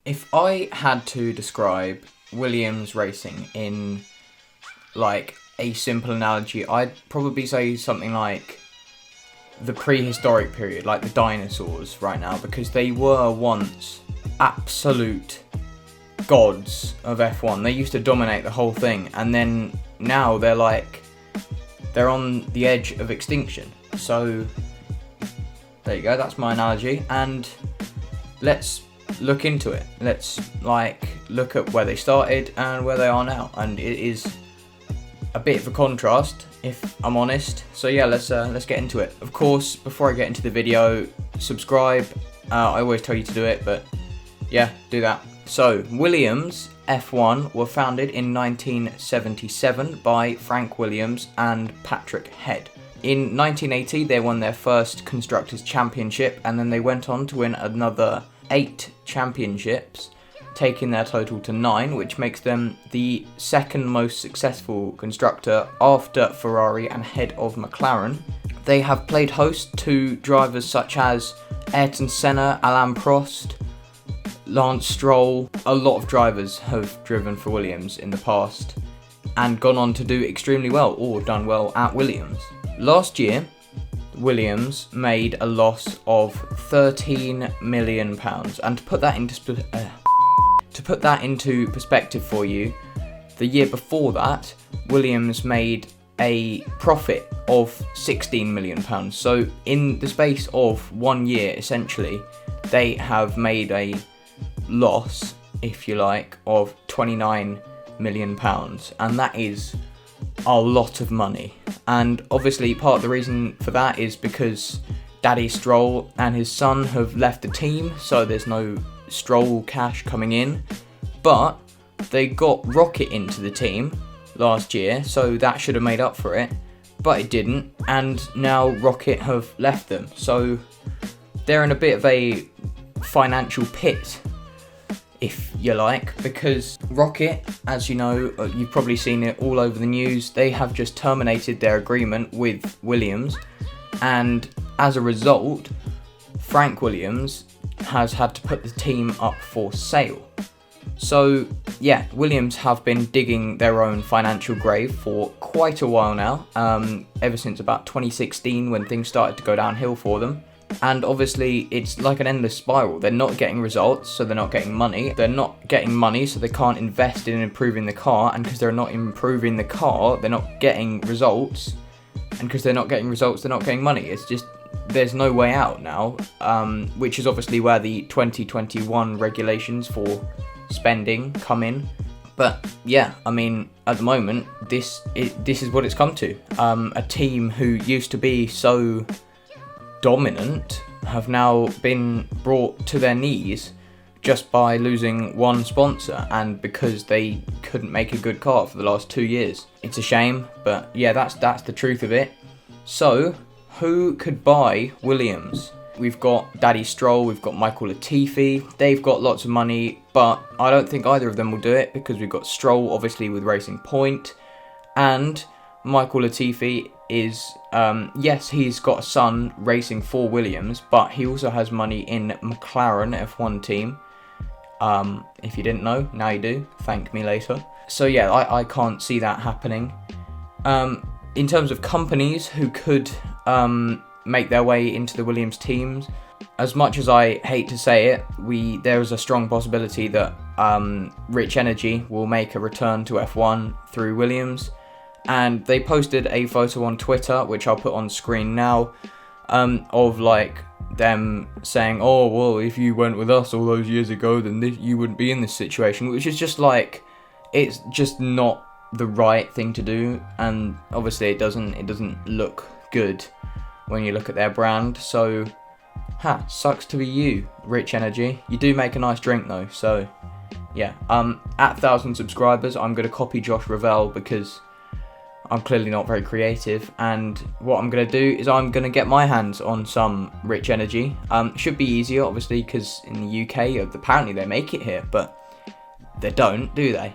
If I had to describe Williams racing in like a simple analogy, I'd probably say something like the prehistoric period, like the dinosaurs right now, because they were once absolute gods of F1. They used to dominate the whole thing, and then now they're on the edge of extinction. So there you go, that's my analogy, and let's look into it. Let's look at where they started and where they are now, and it is a bit of a contrast, if I'm honest. So yeah, let's get into it. Of course, before I get into the video, subscribe. I always tell you to do it, but yeah, do that. So Williams F1 were founded in 1977 by Frank Williams and Patrick Head. In 1980, they won their first Constructors' Championship, and then they went on to win another 8 championships, taking their total to 9, which makes them the second most successful constructor after Ferrari and ahead of McLaren. They have played host to drivers such as Ayrton Senna, Alain Prost, Lance Stroll. A lot of drivers have driven for Williams in the past and gone on to do extremely well, or done well at Williams. Last year, Williams made a loss of £13 million, and to put that into perspective for you, the year before that, Williams made a profit of £16 million. So in the space of 1 year, essentially, they have made a loss, if you like, of £29 million, and that is a lot of money. And obviously part of the reason for that is because Daddy Stroll and his son have left the team, so there's no Stroll cash coming in. But they got Rocket into the team last year, so that should have made up for it, but it didn't, and now Rocket have left them, so they're in a bit of a financial pit, if you like, because Rocket, as you know, you've probably seen it all over the news, they have just terminated their agreement with Williams, and as a result, Frank Williams has had to put the team up for sale. So yeah, Williams have been digging their own financial grave for quite a while now, ever since about 2016 when things started to go downhill for them. And obviously it's like an endless spiral. They're not getting results, so they're not getting money. They're not getting money, so they can't invest in improving the car. And because they're not improving the car, they're not getting results. And because they're not getting results, they're not getting money. It's just, there's no way out now, which is obviously where the 2021 regulations for spending come in. But yeah, I mean, at the moment, this is what it's come to. A team who used to be so dominant have now been brought to their knees just by losing one sponsor, and because they couldn't make a good car for the last 2 years. It's a shame, but yeah, that's the truth of it. So who could buy Williams? We've got Daddy Stroll, we've got Michael Latifi. They've got lots of money, but I don't think either of them will do it, because we've got Stroll obviously with Racing Point, and Michael Latifi is, yes, he's got a son racing for Williams, but he also has money in McLaren F1 team. If you didn't know, now you do. Thank me later. So yeah, I can't see that happening. In terms of companies who could make their way into the Williams teams, as much as I hate to say it, there is a strong possibility that Rich Energy will make a return to F1 through Williams. And they posted a photo on Twitter, which I'll put on screen now, of like them saying, oh, well, if you went with us all those years ago, then you wouldn't be in this situation, which is just like, it's just not the right thing to do. And obviously it doesn't look good when you look at their brand. So, sucks to be you, Rich Energy. You do make a nice drink though, so yeah. At 1,000 subscribers, I'm going to copy Josh Ravel, because I'm clearly not very creative, and what I'm going to do is I'm going to get my hands on some Rich Energy. Should be easier, obviously, because in the UK, apparently they make it here, but they don't, do they?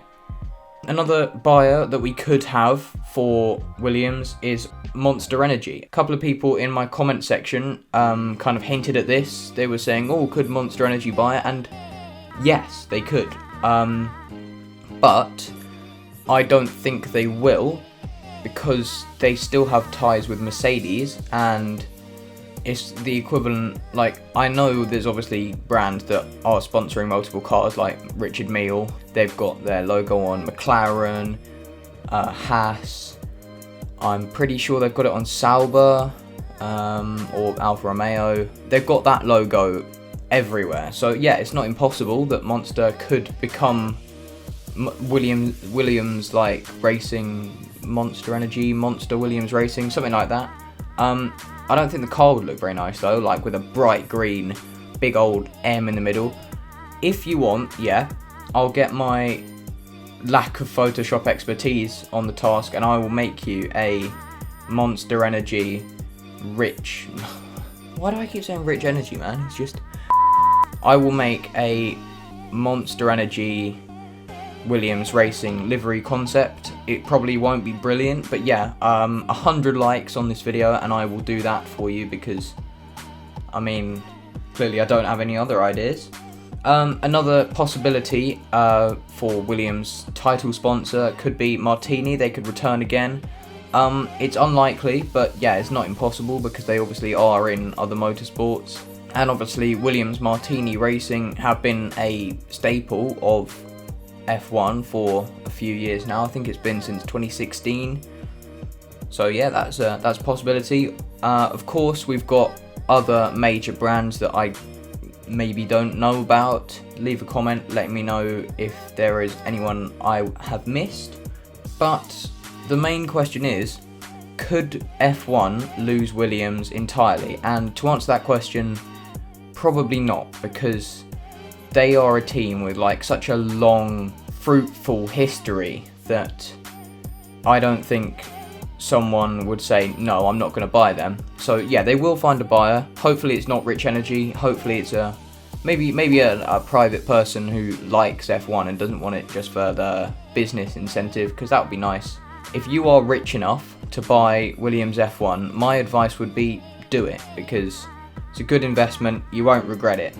Another buyer that we could have for Williams is Monster Energy. A couple of people in my comment section kind of hinted at this. They were saying, oh, could Monster Energy buy it? And yes, they could. But I don't think they will, because they still have ties with Mercedes, and it's the equivalent. Like, I know there's obviously brands that are sponsoring multiple cars, like Richard Mille, they've got their logo on McLaren, Haas, I'm pretty sure they've got it on Sauber, or Alfa Romeo. They've got that logo everywhere. So yeah, it's not impossible that Monster could become Williams like racing, Monster Energy, Monster Williams Racing, something like that. I don't think the car would look very nice though, like with a bright green, big old M in the middle. If you want, yeah, I'll get my lack of Photoshop expertise on the task and I will make you a Monster Energy rich... Why do I keep saying rich energy, man? It's just... I will make a Monster Energy Williams Racing livery concept. It probably won't be brilliant, but yeah, 100 likes on this video and I will do that for you, because, I mean, clearly I don't have any other ideas. Another possibility for Williams' title sponsor could be Martini. They could return again. It's unlikely, but yeah, it's not impossible, because they obviously are in other motorsports. And obviously Williams Martini Racing have been a staple of F1 for a few years now. I think it's been since 2016. So yeah, that's a possibility. Of course, we've got other major brands that I maybe don't know about. Leave a comment letting me know if there is anyone I have missed. But the main question is, could F1 lose Williams entirely? And to answer that question, probably not, because they are a team with like such a long, fruitful history that I don't think someone would say, no, I'm not going to buy them. So yeah, they will find a buyer. Hopefully it's not Rich Energy. Hopefully it's maybe a private person who likes F1 and doesn't want it just for the business incentive, because that would be nice. If you are rich enough to buy Williams F1, my advice would be do it, because it's a good investment. You won't regret it.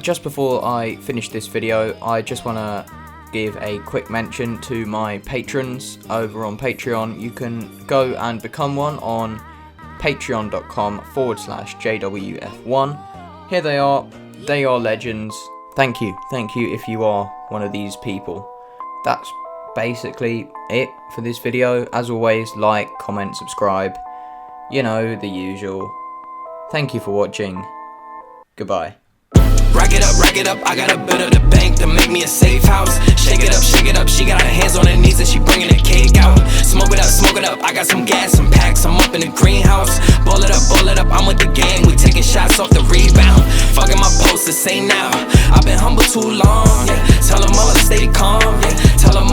Just before I finish this video, I just want to give a quick mention to my patrons over on Patreon. You can go and become one on patreon.com/JWF1. Here they are legends. Thank you if you are one of these people. That's basically it for this video. As always, like, comment, subscribe, you know, the usual. Thank you for watching. Goodbye. Rack it up, I gotta build up the bank to make me a safe house. Shake it up, she got her hands on her knees and she bringing the cake out. Smoke it up, I got some gas, some packs, I'm up in the greenhouse. Ball it up, I'm with the gang, we taking shots off the rebound. Fucking my post to say now, I've been humble too long, yeah. Tell them all I stay calm, yeah. Tell them